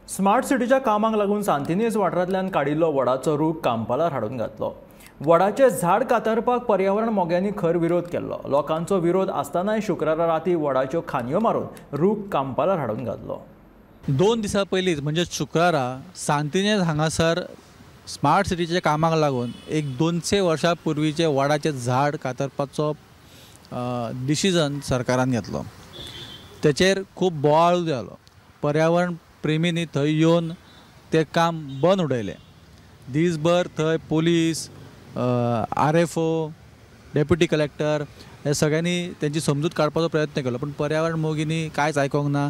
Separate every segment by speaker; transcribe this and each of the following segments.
Speaker 1: Smart सिटीच्या कामाक लागून सांतिनेज वाठारांतल्यान काडिल्लो वडाचो रूख कांपालार हाडून घातलो। वडाचे झाड कातरपाक पर्यावरण मोग्यांनी खर विरोध केल्लो। लोकांचो विरोध आसतनाय शुक्रारा राती वडाच्यो खांदयो मारून रूख कांपालार हाडून घातलो।
Speaker 2: 2 दिसां पयलींच म्हणजे शुक्रारा सांतिनेज हांगासर स्मार्ट सिटीच्या कामाक लागून एक 200 वर्सां पूर्वीचे वडाचे झाड कातरपाचो डिसिजन सरकारान घेतलो। तेचेर खूब बोवाळ जालो। पर्यावरण प्रेमींनी थंय येवन ते काम बंद उडयलें। दीसभर थंय पुलीस, RFO, डेप्युटी कलेक्टर हे सगळ्यांनी त्यांची समजूत काडपाचो प्रयत्न केलो, पण पर्यावरण मोगींनी कांयच आयकोंक ना।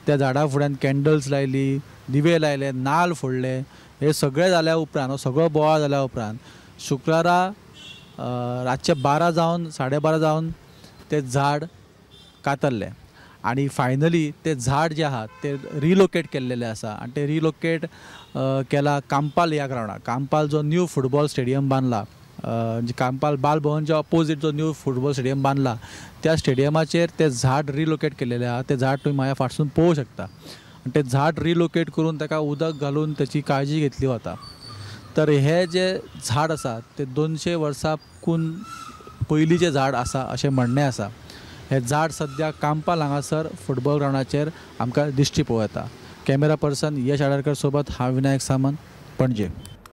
Speaker 2: त्या झाडा फुड्यान कॅन्डल्स लायली, दिवे लायले, नाल्ल फोडले। हे सगळें जाल्या उपरांत, सगळो बोवाळ जाल्या उपरांत शुक्रारा रातचे 12 जावन 12:30 जावन ते झाड कातरलें आणि फायनली ते झाड जे आहा ते रिलोकेट केल्लेले आसा आणि ते रिलोकेट केला कांपाल ह्या ग्रावंडार। कांपाल जो न्यू फुटबॉल स्टेडियम बांदला, कांपाल बाल भवनच्या ऑपोजीट जो न्यू फुटबॉल स्टेडियम बांदला त्या स्टेडियमाचेर ते झाड रिलोकेट केल्लेले आहा। ते झाड तुम्ही म्हाज्या फाटसून पळोवंक शकता आणि ते झाड रिलोकेट करून ताका उदक घालून त्याची काळजी घेतली वता। तर हे जे झाड आसा ते 200 वर्सांकून पयलींचें झाड आसा अशें म्हणणें आसा। हे झाड सद्या कांपाल हांगासर फुटबॉल ग्रावंडाचेर आमकां दिश्टी पळोवं येता। कॅमेरा पर्सन यश आडरकर सोबत हांव विनायक सामंत, पणजे।